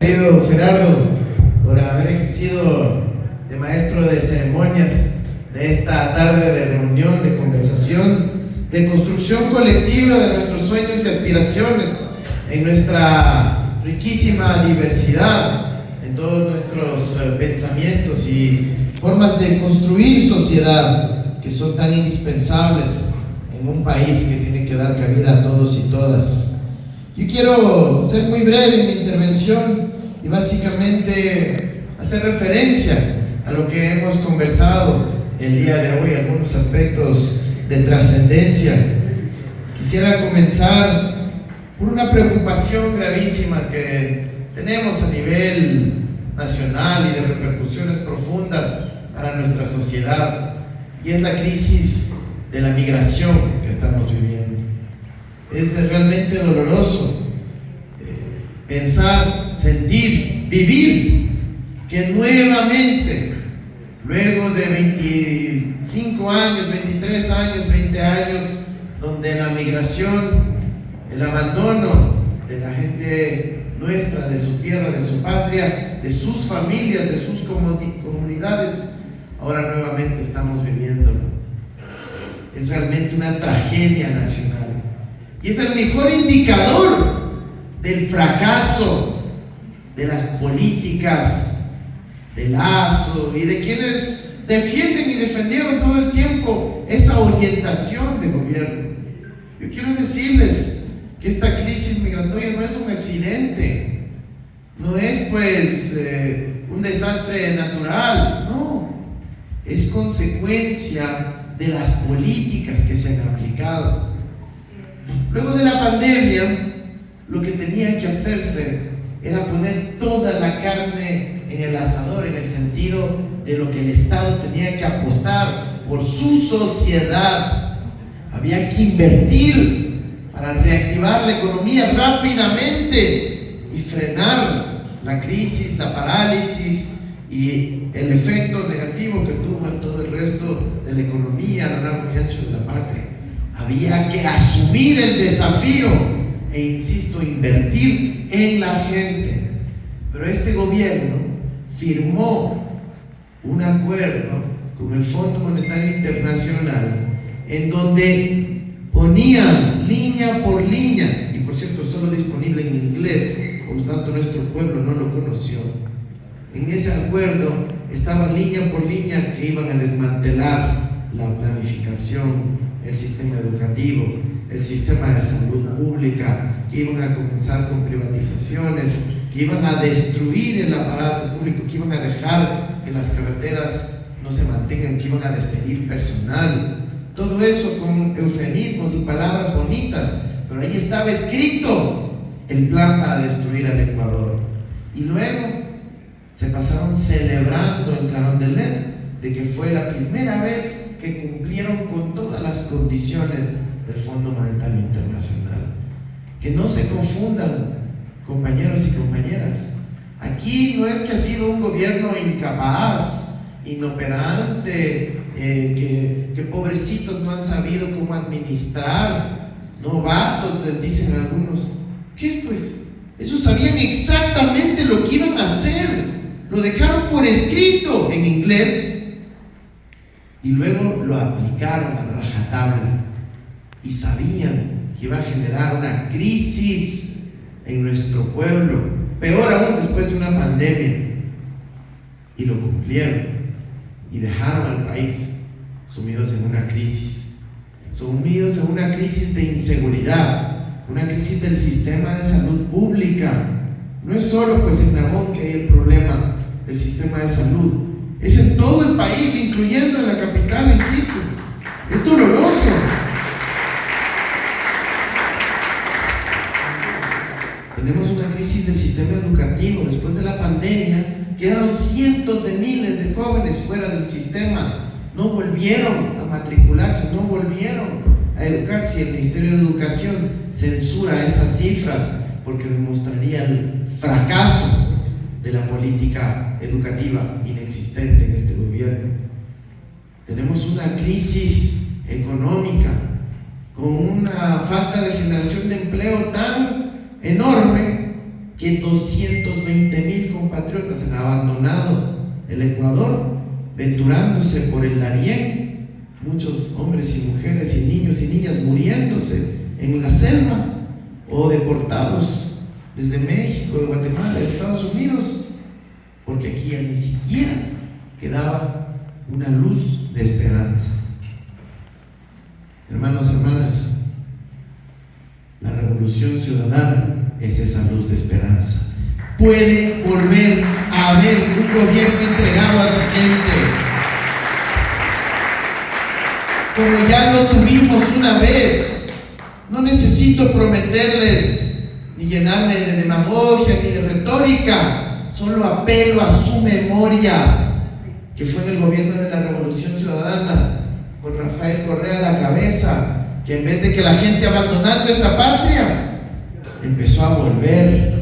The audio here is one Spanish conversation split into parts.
Querido Gerardo, por haber ejercido de maestro de ceremonias de esta tarde de reunión, de conversación, de construcción colectiva de nuestros sueños y aspiraciones en nuestra riquísima diversidad, en todos nuestros pensamientos y formas de construir sociedad que son tan indispensables en un país que tiene que dar cabida a todos y todas. Yo quiero ser muy breve en mi intervención y básicamente hacer referencia a lo que hemos conversado el día de hoy, algunos aspectos de trascendencia. Quisiera comenzar por una preocupación gravísima que tenemos a nivel nacional y de repercusiones profundas para nuestra sociedad, y es la crisis de la migración que estamos viviendo. Es realmente doloroso pensar, sentir, vivir que nuevamente, luego de 25 años, 23 años, 20 años, donde la migración, el abandono de la gente nuestra, de su tierra, de su patria, de sus familias, de sus comunidades, ahora nuevamente estamos viviéndolo. Es realmente una tragedia nacional. Y es el mejor indicador del fracaso de las políticas de Lasso y de quienes defienden y defendieron todo el tiempo esa orientación de gobierno. Yo quiero decirles que esta crisis migratoria no es un accidente, no es un desastre natural, no, es consecuencia de las políticas que se han aplicado. Luego de la pandemia, lo que tenía que hacerse era poner toda la carne en el asador, en el sentido de lo que el Estado tenía que apostar por su sociedad. Había que invertir para reactivar la economía rápidamente y frenar la crisis, la parálisis y el efecto negativo que tuvo en todo el resto de la economía a lo largo y ancho de la patria. Había que asumir el desafío e, insisto, invertir en la gente. Pero este gobierno firmó un acuerdo con el Fondo Monetario Internacional en donde ponía línea por línea, y por cierto solo disponible en inglés, por lo tanto nuestro pueblo no lo conoció. En ese acuerdo estaba línea por línea que iban a desmantelar la planificación, el sistema educativo, el sistema de salud pública, que iban a comenzar con privatizaciones, que iban a destruir el aparato público, que iban a dejar que las carreteras no se mantengan, que iban a despedir personal. Todo eso con eufemismos y palabras bonitas, pero ahí estaba escrito el plan para destruir al Ecuador. Y luego se pasaron celebrando en Carondelet de que fue la primera vez que cumplieron con todas las condiciones del Fondo Monetario Internacional. Que no se confundan, compañeros y compañeras. Aquí no es que ha sido un gobierno incapaz, inoperante, que pobrecitos no han sabido cómo administrar, novatos les dicen algunos. ¿Qué es pues? Ellos sabían exactamente lo que iban a hacer, lo dejaron por escrito en inglés y luego lo aplicaron a rajatabla y sabían que iba a generar una crisis en nuestro pueblo, peor aún después de una pandemia, y lo cumplieron y dejaron al país sumidos en una crisis de inseguridad, una crisis del sistema de salud pública. No es solo pues en Nabón que hay el problema del sistema de salud, es en todo el país, incluyendo en la capital, en Quito. Es doloroso. Tenemos una crisis del sistema educativo. Después de la pandemia, quedaron cientos de miles de jóvenes fuera del sistema. No volvieron a matricularse, no volvieron a educarse. Y el Ministerio de Educación censura esas cifras porque demostraría el fracaso de la política educativa inexistente en este gobierno. Tenemos una crisis económica con una falta de generación de empleo tan enorme que 220,000 compatriotas han abandonado el Ecuador, venturándose por el Darién, muchos hombres y mujeres y niños y niñas muriéndose en la selva, o deportados desde México, de Guatemala, de Estados Unidos, porque aquí ya ni siquiera quedaba una luz de esperanza. Hermanos, hermanas, la revolución ciudadana es esa luz de esperanza. Puede volver a haber un gobierno entregado a su gente, como ya lo tuvimos una vez. No necesito prometerles ni llenarme de demagogia ni de retórica, solo apelo a su memoria, que fue en el gobierno de la Revolución Ciudadana, con Rafael Correa a la cabeza, que en vez de que la gente abandonando esta patria, empezó a volver,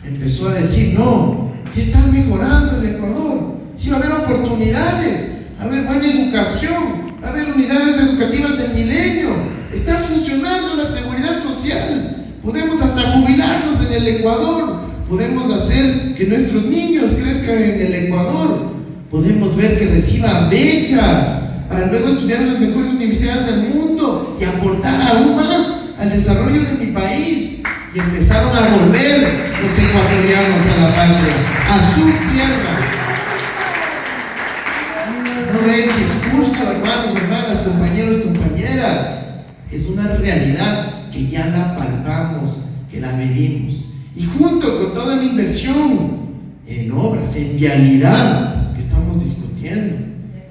empezó a decir: no, si está mejorando el Ecuador, si va a haber oportunidades, va a haber buena educación, va a haber unidades educativas del milenio, está funcionando la seguridad social, podemos hasta jubilarnos en el Ecuador, podemos hacer que nuestros niños crezcan en el Ecuador, podemos ver que reciban becas para luego estudiar en las mejores universidades del mundo y aportar aún más al desarrollo de mi país. Y empezaron a volver los ecuatorianos a la patria, a su tierra. No es discurso, hermanos, hermanas, compañeros, compañeras. Es una realidad que ya la palpamos, que la vivimos. Y junto con toda la inversión en obras, en vialidad que estamos discutiendo,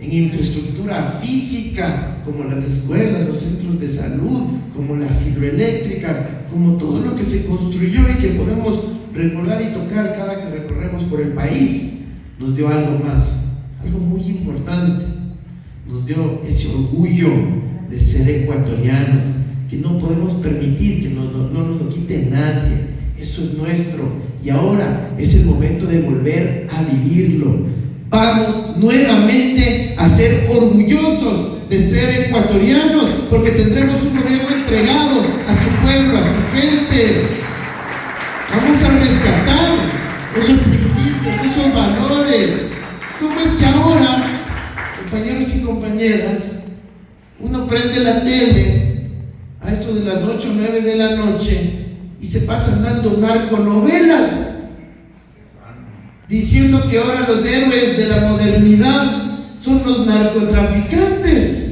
en infraestructura física, como las escuelas, los centros de salud, como las hidroeléctricas, como todo lo que se construyó y que podemos recordar y tocar cada que recorremos por el país, nos dio algo más, algo muy importante. Nos dio ese orgullo de ser ecuatorianos, que no podemos permitir que no nos lo quite nadie. Eso es nuestro y ahora es el momento de volver a vivirlo. Vamos nuevamente a ser orgullosos de ser ecuatorianos, porque tendremos un gobierno entregado a su pueblo, a su gente. Vamos a rescatar esos principios, esos valores. ¿Cómo es que ahora, compañeros y compañeras, uno prende la tele a eso de las 8 o 9 de la noche y se pasan dando narconovelas, diciendo que ahora los héroes de la modernidad son los narcotraficantes?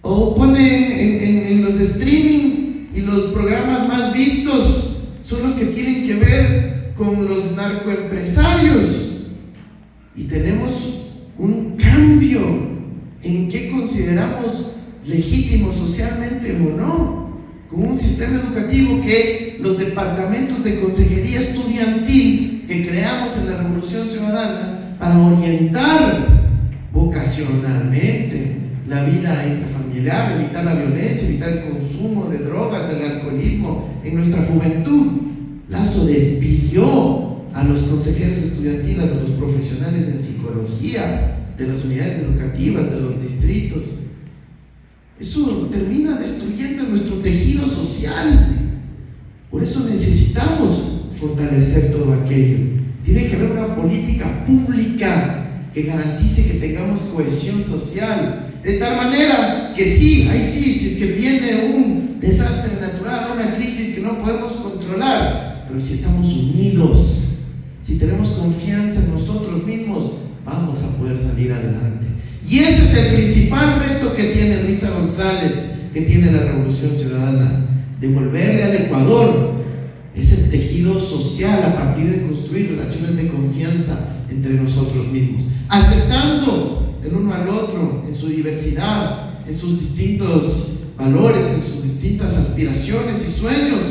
O ponen en los streaming y los programas más vistos son los que tienen que ver con los narcoempresarios. Y tenemos un cambio en qué consideramos legítimo socialmente o no, con un sistema educativo que los departamentos de consejería estudiantil que creamos en la Revolución Ciudadana para orientar vocacionalmente la vida intrafamiliar, evitar la violencia, evitar el consumo de drogas, del alcoholismo en nuestra juventud. Lazo despidió a los consejeros estudiantiles, de los profesionales en psicología, de las unidades educativas, de los distritos. Eso termina destruyendo nuestro tejido social. Por eso necesitamos fortalecer todo aquello. Tiene que haber una política pública que garantice que tengamos cohesión social, de tal manera que sí, si es que viene un desastre natural, una crisis que no podemos controlar, pero si estamos unidos, si tenemos confianza en nosotros mismos, vamos a poder salir adelante. Y ese es el principal reto que tiene Luisa González, que tiene la Revolución Ciudadana: devolverle al Ecuador ese tejido social a partir de construir relaciones de confianza entre nosotros mismos, aceptando el uno al otro en su diversidad, en sus distintos valores, en sus distintas aspiraciones y sueños,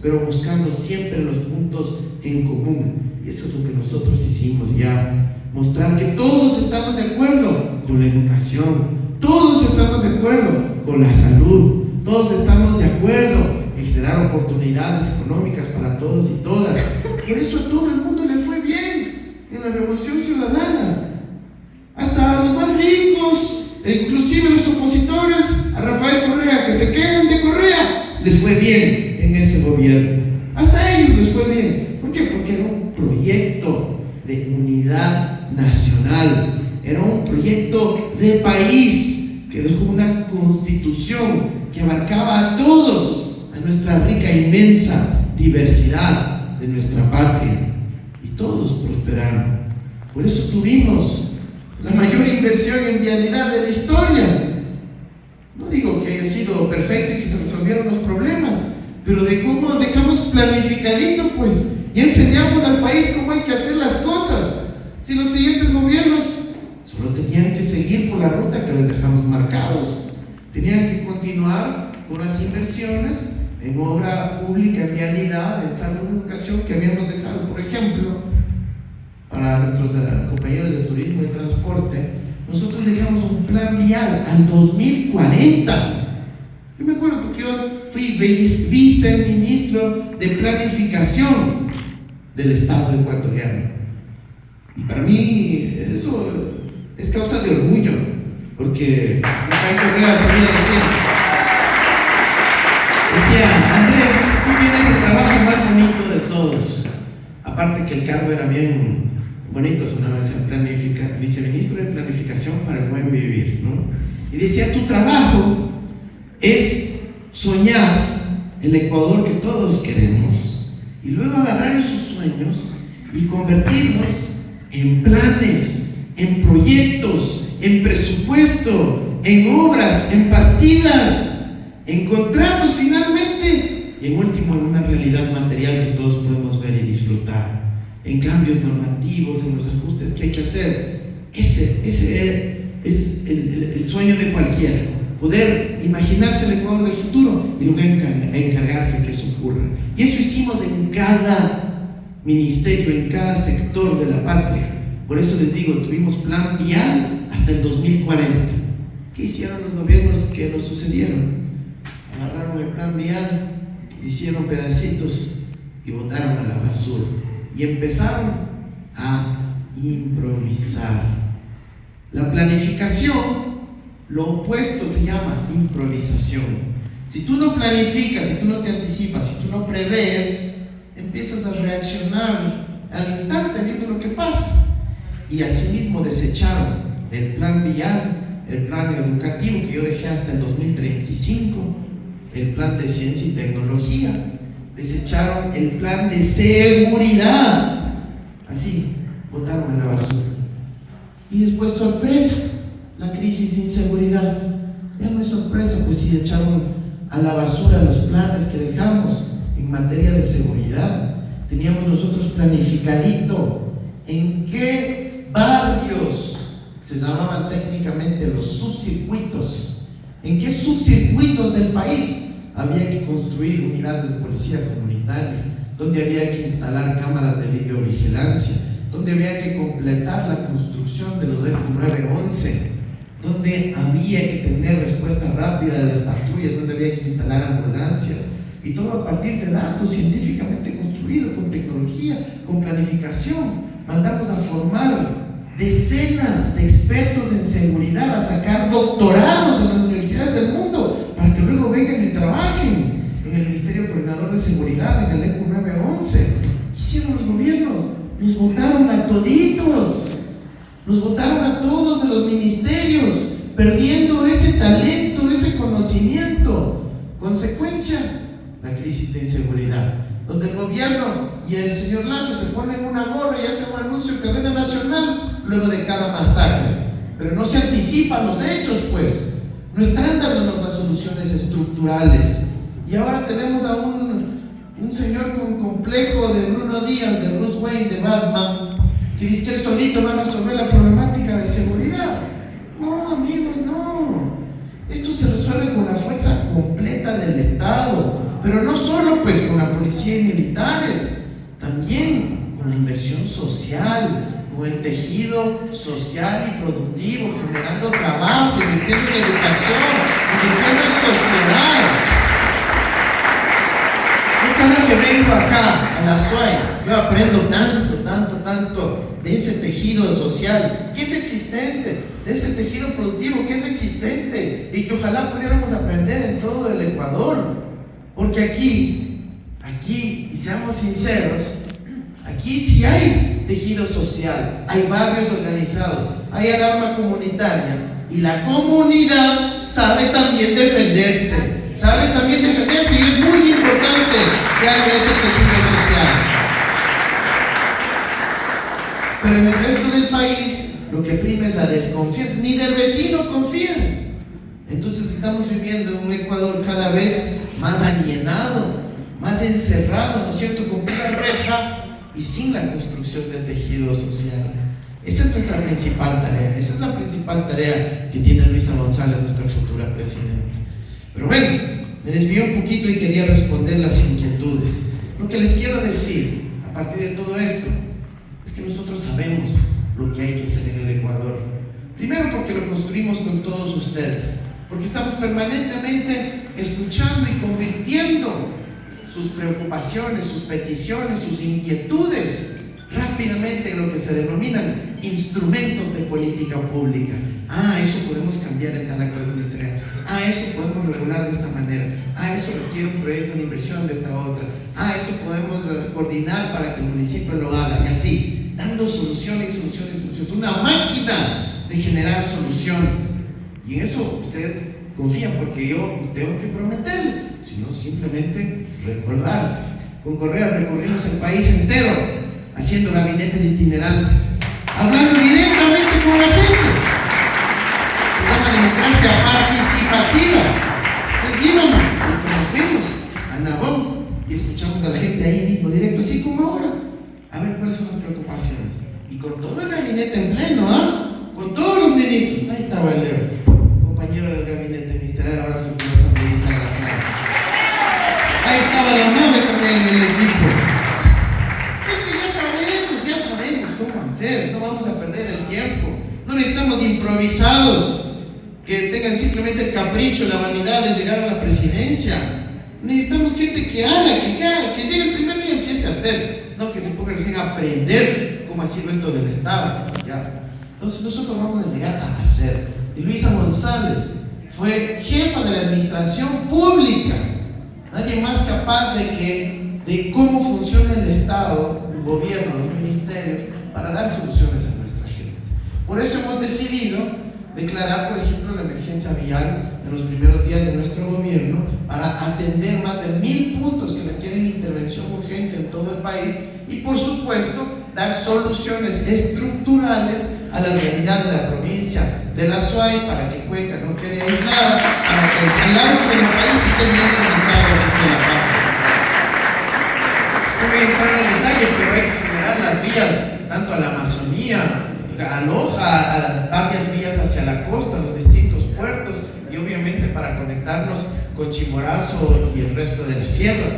pero buscando siempre los puntos en común. Y eso es lo que nosotros hicimos ya, mostrar que todos estamos de acuerdo con la educación, todos estamos de acuerdo con la salud, todos estamos de acuerdo en generar oportunidades económicas para todos y todas. Por eso a todo el mundo le fue bien en la Revolución Ciudadana, hasta a los más ricos, e inclusive los opositores a Rafael Correa, que se quejan de Correa, les fue bien en ese gobierno. Hasta a ellos les fue bien. de unidad nacional, era un proyecto de país que dejó una constitución que abarcaba a todos, a nuestra rica e inmensa diversidad de nuestra patria, y todos prosperaron. Por eso tuvimos la mayor inversión en vialidad de la historia. No digo que haya sido perfecto y que se resolvieron los problemas, pero de cómo dejamos planificadito, pues, y enseñamos al país cómo hay que hacer las cosas. Si los siguientes gobiernos solo tenían que seguir por la ruta que les dejamos marcados, tenían que continuar con las inversiones en obra pública, en vialidad, en salud, en educación que habíamos dejado. Por ejemplo, para nuestros compañeros de turismo y transporte, nosotros dejamos un plan vial al 2040. Yo me acuerdo porque yo fui viceministro de planificación del Estado ecuatoriano, y para mí eso es causa de orgullo, porque Rafael Correa sabía decía, Andrés, tú tienes el trabajo más bonito de todos, aparte que el cargo era bien bonito, una vez viceministro de planificación para el buen vivir, ¿no? Y decía, tu trabajo es soñar el Ecuador que todos queremos, y luego agarrar esos sueños y convertirlos en planes, en proyectos, en presupuesto, en obras, en partidas, en contratos finalmente, y en último en una realidad material que todos podemos ver y disfrutar, en cambios normativos, en los ajustes que hay que hacer. Ese es el sueño de cualquiera, poder imaginarse el Ecuador del futuro y luego encargarse que eso ocurra. Y eso hicimos en cada ministerio, en cada sector de la patria. Por eso les digo, tuvimos plan vial hasta el 2040. ¿Qué hicieron los gobiernos que nos sucedieron? Agarraron el plan vial, hicieron pedacitos y botaron a la basura. Y empezaron a improvisar. La planificación, lo opuesto se llama improvisación. Si tú no planificas, si tú no te anticipas, si tú no prevés, empiezas a reaccionar al instante viendo lo que pasa. Y asimismo desecharon el plan vial, el plan educativo que yo dejé hasta el 2035, el plan de ciencia y tecnología. Desecharon el plan de seguridad, así, botaron a la basura. Y después, sorpresa, la crisis de inseguridad. Ya no es sorpresa, pues si echaron a la basura los planes que dejamos en materia de seguridad. Teníamos nosotros planificadito en qué barrios, se llamaban técnicamente los subcircuitos, en qué subcircuitos del país había que construir unidades de policía comunitaria, donde había que instalar cámaras de videovigilancia, donde había que completar la construcción de los ECO 911, donde había que tener respuesta rápida de las patrullas, donde había que instalar ambulancias, y todo a partir de datos científicamente construidos, con tecnología, con planificación. Mandamos a formar decenas de expertos en seguridad, a sacar doctorados en las universidades del mundo, para que luego vengan y trabajen en el Ministerio Coordinador de Seguridad, en el ECO 911. ¿Qué hicieron los gobiernos? Nos votaron a toditos, nos votaron a todos de los ministerios, perdiendo ese talento, ese conocimiento. Consecuencia, la crisis de inseguridad, donde el gobierno y el señor Lasso se ponen una gorra y hacen un anuncio en cadena nacional luego de cada masacre, pero no se anticipan los hechos, pues no están dándonos las soluciones estructurales. Y ahora tenemos a un señor con complejo de Bruno Díaz, de Bruce Wayne, de Batman, que dice que él solito va a resolver la problemática de seguridad. No, amigos, no. Esto se resuelve con la fuerza completa del Estado, pero no solo pues con la policía y militares, también con la inversión social, con el tejido social y productivo, generando trabajo, invirtiendo en educación, invirtiendo en sociedad. Yo cada que vengo acá a la SUAY, yo aprendo tanto de ese tejido social que es existente, de ese tejido productivo que es existente y que ojalá pudiéramos aprender en todo el Ecuador. Porque aquí, y seamos sinceros, Aquí sí hay tejido social, hay barrios organizados, hay alarma comunitaria y la comunidad sabe también defenderse, y es muy importante que haya ese tejido social. Pero en el resto del país lo que prima es la desconfianza, ni del vecino confían. Entonces estamos viviendo en un Ecuador cada vez más alienado, más encerrado, ¿no es cierto?, con una reja y sin la construcción del tejido social. Esa es nuestra principal tarea, esa es la principal tarea que tiene Luisa González, nuestra futura presidenta. Pero bueno, me desvío un poquito y quería responder las inquietudes. Lo que les quiero decir a partir de todo esto es que nosotros sabemos lo que hay que hacer en el Ecuador. Primero porque lo construimos con todos ustedes, porque estamos permanentemente escuchando y convirtiendo sus preocupaciones, sus peticiones, sus inquietudes rápidamente en lo que se denominan instrumentos de política pública. Eso podemos cambiar en tal acuerdo ministerial. Eso podemos regular de esta manera. Eso requiere un proyecto de inversión de esta otra. Eso podemos coordinar para que el municipio lo haga. Y así, dando soluciones. Una máquina de generar soluciones. Y en eso ustedes confían, porque yo tengo que prometerles, sino simplemente recordarles. Con Correa recorrimos el país entero haciendo gabinetes itinerantes, hablando directamente con la gente. Se llama democracia participativa. Entonces íbamos y nos fuimos a Nabón y escuchamos a la gente ahí mismo, directo, así como ahora, a ver cuáles son las preocupaciones. Y con todo el gabinete en pleno, con todos los ministros. Ahí estaba el Leo, compañero del gabinete ministerial, ahora futuro asambleísta de la ciudad. Ahí estaba la nave también en el equipo. Ya sabemos cómo hacer, no vamos a perder el tiempo. No necesitamos improvisados que tengan simplemente el capricho, la vanidad de llegar a la presidencia. Necesitamos gente que haga, que llegue el primer día y empiece a hacer, no que se ponga recién a aprender cómo hacerlo esto del Estado. ¿Ya? Entonces nosotros vamos a llegar a hacer. Y Luisa González fue jefa de la administración pública. Nadie más capaz de cómo funciona el Estado, el gobierno, los ministerios, para dar soluciones a nuestra gente. Por eso hemos decidido declarar, por ejemplo, la emergencia vial en los primeros días de nuestro gobierno para atender más de 1000 puntos que requieren intervención urgente en todo el país y, por supuesto, dar soluciones estructurales a la realidad de la provincia de la Suay para que Cuenca no quede aislada, para que el resto del país esté bien conectado al resto de la parte. No voy a entrar en detalle, pero hay que generar las vías tanto a la Amazonía, a Loja, a varias vías hacia la costa, los distintos puertos y obviamente para conectarnos con Chimborazo y el resto de la sierra.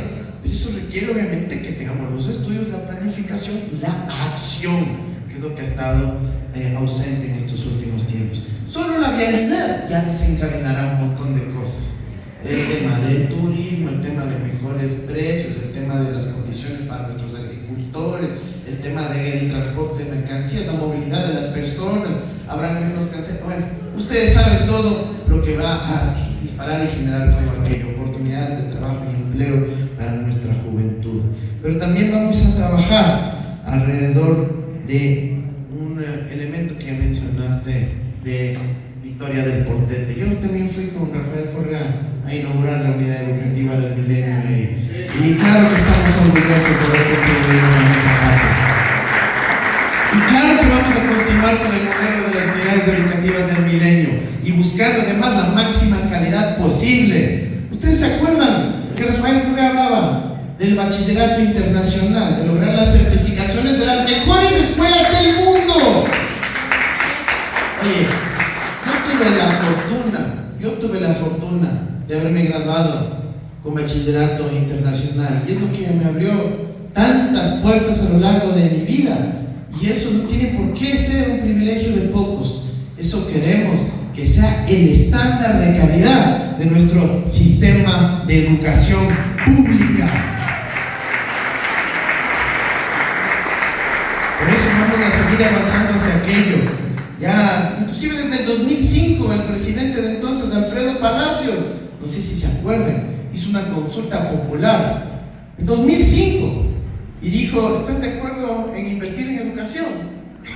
Pero eso requiere obviamente que tengamos los estudios, la planificación y la acción, que es lo que ha estado ausente en estos últimos tiempos. Solo la vialidad ya desencadenará un montón de cosas. El tema del turismo, el tema de mejores precios, el tema de las condiciones para nuestros agricultores, el tema del transporte de mercancías, la movilidad de las personas, habrá menos cáncer. Bueno, ustedes saben todo lo que va a disparar y generar todo aquello, oportunidades de trabajo y empleo para nuestra juventud. Pero también vamos a trabajar alrededor de un elemento que ya mencionaste de Victoria del Portete. Yo también fui con Rafael Correa a inaugurar la unidad educativa del Milenio y claro que estamos orgullosos de ver que todo eso en nuestra parte. Y claro que vamos a continuar con el modelo de las unidades educativas del Milenio y buscando además la máxima calidad posible. ¿Ustedes se acuerdan que Rafael Correa hablaba del bachillerato internacional, de lograr las certificaciones de las mejores escuelas del mundo? Oye, yo tuve la fortuna de haberme graduado con bachillerato internacional y es lo que me abrió tantas puertas a lo largo de mi vida, y eso no tiene por qué ser un privilegio de pocos. Eso queremos que sea el estándar de calidad de nuestro sistema de educación pública. Por eso vamos a seguir avanzando hacia aquello. Ya, inclusive desde el 2005, el presidente de entonces, Alfredo Palacio, no sé si se acuerdan, hizo una consulta popular en 2005 y dijo, ¿están de acuerdo en invertir en educación?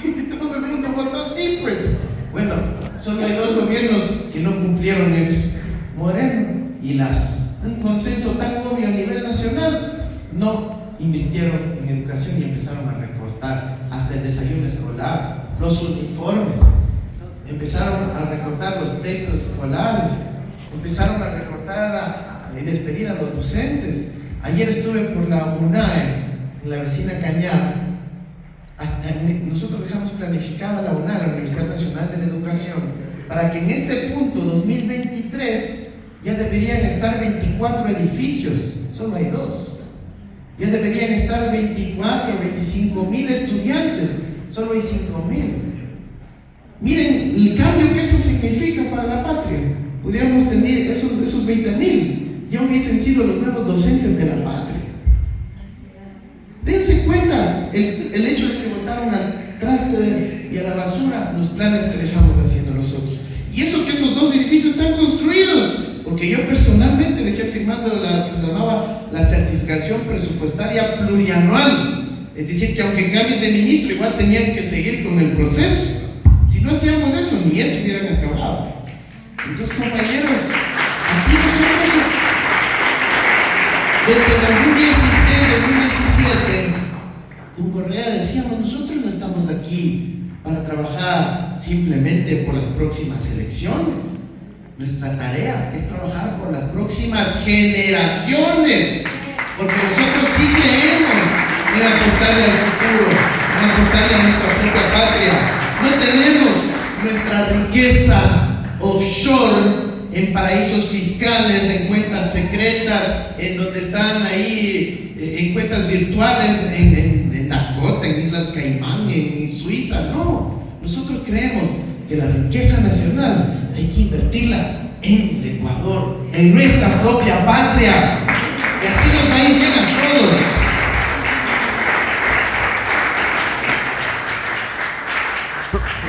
Y todo el mundo votó sí, pues. Bueno, solo hay dos gobiernos que no cumplieron eso, Moreno y Lazo. Un consenso tan obvio a nivel nacional, no invirtieron en educación y empezaron a recortar hasta el desayuno escolar, los uniformes, empezaron a recortar los textos escolares, empezaron a recortar y despedir a los docentes. Ayer estuve por la UNAE, en la vecina Cañar. Nosotros dejamos planificada la UNAE, la Universidad Nacional de la Educación, para que en este punto 2023 ya deberían estar 24 edificios, solo hay 2. Ya deberían estar 24, 25 mil estudiantes, solo hay 5 mil. Miren el cambio que eso significa para la patria. Podríamos tener esos 20 mil, ya hubiesen sido los nuevos docentes de la patria. Dense cuenta el hecho de que botaron al traste y a la basura los planes que dejamos haciendo nosotros. Y eso que esos 2 edificios están construidos, porque yo personalmente dejé firmando la que se llamaba la certificación presupuestaria plurianual. Es decir, que aunque cambien de ministro, igual tenían que seguir con el proceso. Si no hacíamos eso, ni eso hubieran acabado. Entonces, compañeros, aquí nosotros, desde el 2016, 2017, con Correa decíamos, nosotros no estamos aquí para trabajar simplemente por las próximas elecciones. Nuestra tarea es trabajar por las próximas generaciones, porque nosotros sí creemos en apostarle al futuro, en apostarle a nuestra propia patria. No tenemos nuestra riqueza offshore en paraísos fiscales, en cuentas secretas, en donde están ahí, en cuentas virtuales, en Dakota, en Islas Caimán, en Suiza. No, nosotros creemos que la riqueza nacional hay que invertirla en el Ecuador, en nuestra propia patria, y así nos va a ir bien a todos.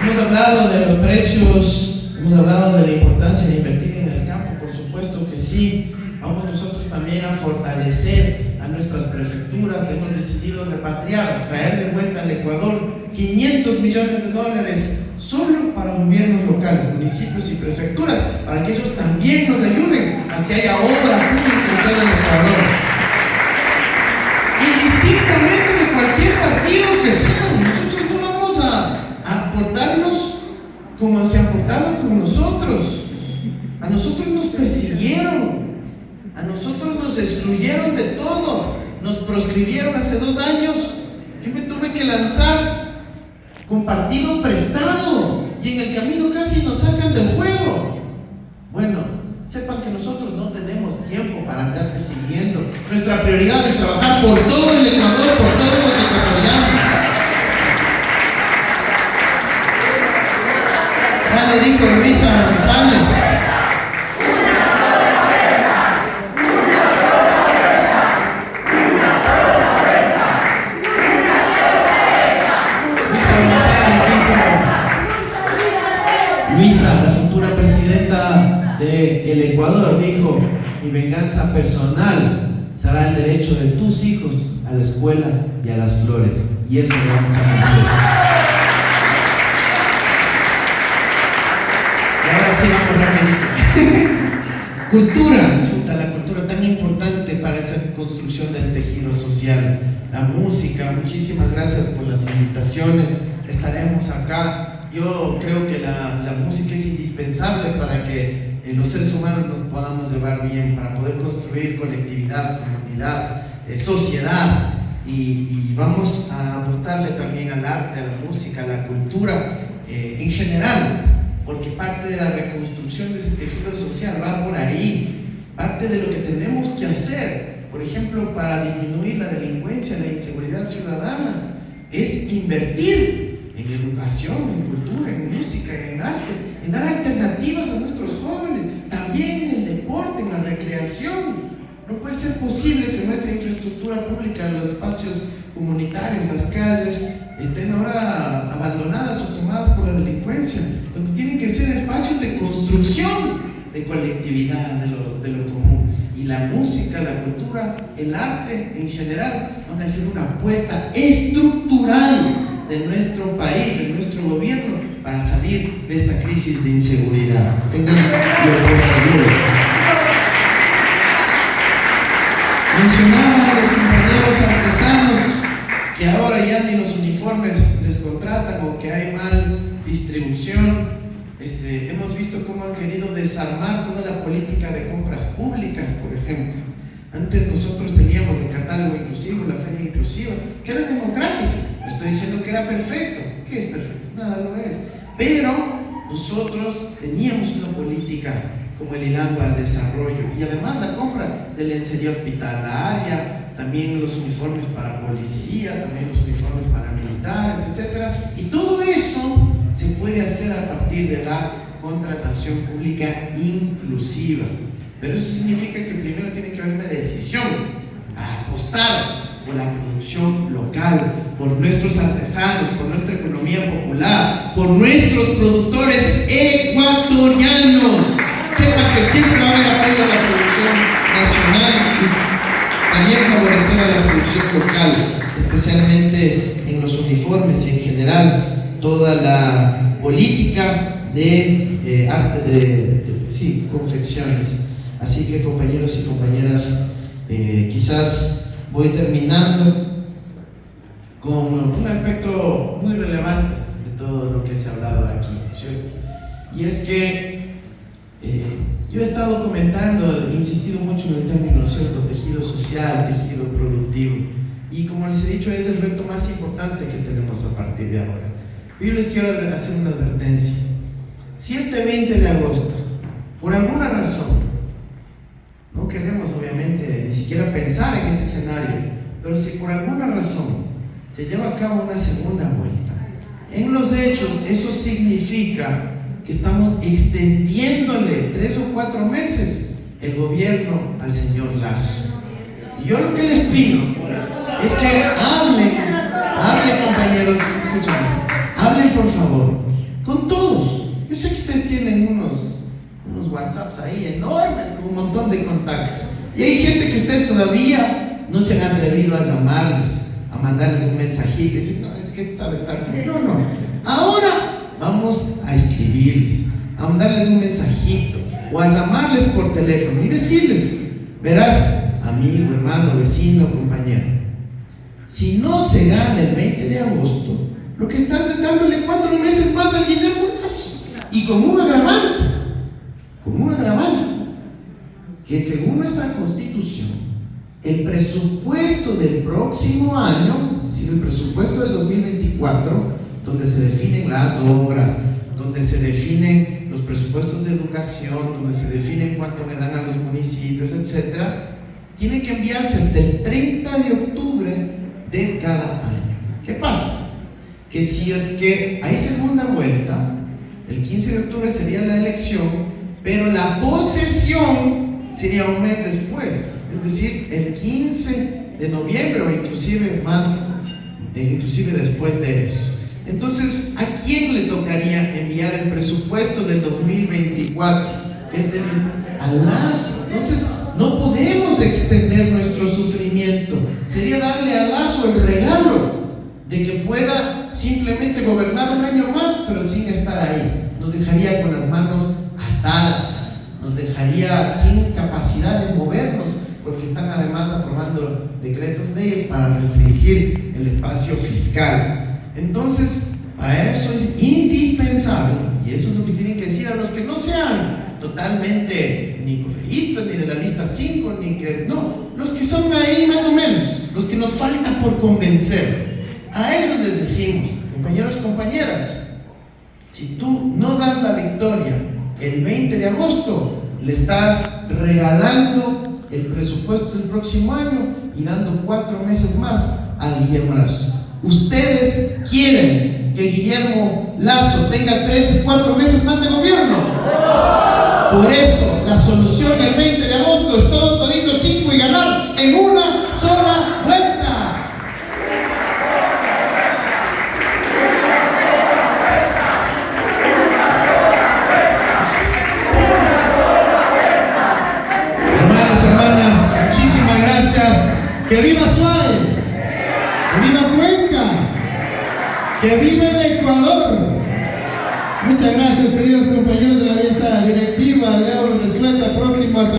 Hemos hablado de los precios, hemos hablado de la importancia de invertir en el campo, por supuesto que sí. Vamos nosotros también a fortalecer a nuestras prefecturas. Hemos decidido repatriar, traer de vuelta al Ecuador $500 millones solo para gobiernos locales, municipios y prefecturas, para que ellos también nos ayuden a que haya obra pública en todo el Ecuador. Indistintamente de cualquier partido que sea, nosotros no vamos a aportarnos como se aportaban con nosotros. A nosotros nos persiguieron, a nosotros nos excluyeron de todo, nos proscribieron hace 2 años. Yo me tuve que lanzar con partido prestado y en el camino casi nos sacan del juego. Bueno, sepan que nosotros no tenemos tiempo para andar persiguiendo. Nuestra prioridad es trabajar por todo el Ecuador, por todos los ecuatorianos. Ya lo dijo Luisa González. Luisa, la futura presidenta del Ecuador, dijo: mi venganza personal será el derecho de tus hijos a la escuela y a las flores, y eso lo vamos a cumplir. Y ahora sí vamos rápido. Cultura, chuta, la cultura tan importante para esa construcción del tejido social. La música, muchísimas gracias por las invitaciones. Estaremos acá. Yo creo que la música es indispensable para que los seres humanos nos podamos llevar bien, para poder construir colectividad, comunidad, sociedad, y vamos a apostarle también al arte, a la música, a la cultura en general, porque parte de la reconstrucción de ese tejido social va por ahí. Parte de lo que tenemos que hacer, por ejemplo, para disminuir la delincuencia, la inseguridad ciudadana, es invertir en educación, en cultura, en música, en arte, en dar alternativas a nuestros jóvenes, también en el deporte, en la recreación. No puede ser posible que nuestra infraestructura pública, los espacios comunitarios, las calles, estén ahora abandonadas o tomadas por la delincuencia, donde tienen que ser espacios de construcción, de colectividad, de lo común. Y la música, la cultura, el arte en general van a ser una apuesta estructural de nuestro país, de nuestro gobierno, para salir de esta crisis de inseguridad. Tengan yo por seguro. Mencionaban a los compañeros artesanos que ahora ya ni los uniformes les contratan o que hay mal distribución. Hemos visto cómo han querido desarmar toda la política de compras públicas, por ejemplo. Antes nosotros teníamos el catálogo inclusivo, la feria inclusiva, que era democrática. No estoy diciendo que era perfecto. ¿Qué es perfecto? Nada lo es. Pero nosotros teníamos una política como el hilando al desarrollo, y además la compra de lencería hospitalaria, también los uniformes para policía, también los uniformes para militares, etc. Y todo eso se puede hacer a partir de la contratación pública inclusiva. Pero eso significa que primero tiene que haber una decisión a apostar por la producción local, por nuestros artesanos, por nuestra economía popular, por nuestros productores ecuatorianos. Sepa que siempre va a haber apoyo a la producción nacional y también favorecer a la producción local, especialmente en los uniformes y en general toda la política de arte de confecciones. Así que, compañeros y compañeras, quizás voy terminando con un aspecto muy relevante de todo lo que se ha hablado aquí, ¿cierto? Y es que yo he estado comentando, he insistido mucho en el término, ¿cierto?, tejido social, tejido productivo, y como les he dicho, es el reto más importante que tenemos a partir de ahora. Yo les quiero hacer una advertencia. Si este 20 de agosto, por alguna razón, no queremos obviamente ni siquiera pensar en ese escenario, pero si por alguna razón se lleva a cabo una segunda vuelta, en los hechos eso significa que estamos extendiéndole 3 o 4 meses el gobierno al señor Lasso. Y yo lo que les pido es que hablen compañeros, escúchame, hablen por favor, con todos. Yo sé que ustedes tienen unos WhatsApps ahí enormes con un montón de contactos. Y hay gente que ustedes todavía no se han atrevido a llamarles, a mandarles un mensajito y decir, no, es que este sabe estar con... No. Ahora vamos a escribirles, a mandarles un mensajito o a llamarles por teléfono y decirles, verás, amigo, hermano, vecino, compañero, si no se gana el 20 de agosto, lo que estás es dándole 4 meses más al Guillermo Lasso, y con un agravante, que según nuestra constitución, el presupuesto del próximo año, es decir, el presupuesto del 2024, donde se definen las obras, donde se definen los presupuestos de educación, donde se definen cuánto le dan a los municipios, etc., tiene que enviarse hasta el 30 de octubre de cada año. ¿Qué pasa? Que si es que hay segunda vuelta, el 15 de octubre sería la elección, pero la posesión sería un mes después, es decir, el 15 de noviembre o inclusive después de eso. Entonces, ¿a quién le tocaría enviar el presupuesto del 2024? Es decir, a Lasso. Entonces, no podemos extender nuestro sufrimiento. Sería darle a Lasso el regalo de que pueda simplemente gobernar un año más, pero sin estar ahí. Nos dejaría con las manos atadas, nos dejaría sin capacidad de movernos, porque están además aprobando decretos leyes para restringir el espacio fiscal. Entonces, para eso es indispensable, y eso es lo que tienen que decir a los que no sean totalmente ni correístas, ni de la lista 5, ni que no, los que son ahí más o menos, los que nos falta por convencer. A ellos les decimos, compañeros, compañeras, si tú no das la victoria el 20 de agosto, le estás regalando el presupuesto del próximo año y dando 4 meses más a Guillermo Lasso. ¿Ustedes quieren que Guillermo Lasso tenga 3 o 4 meses más de gobierno? Por eso, la solución el 20 de agosto es todo todito 5 y ganar en una sola vuelta. Hermanos, hermanas, ¡Que viva el Ecuador! Muchas gracias, queridos compañeros de la mesa directiva.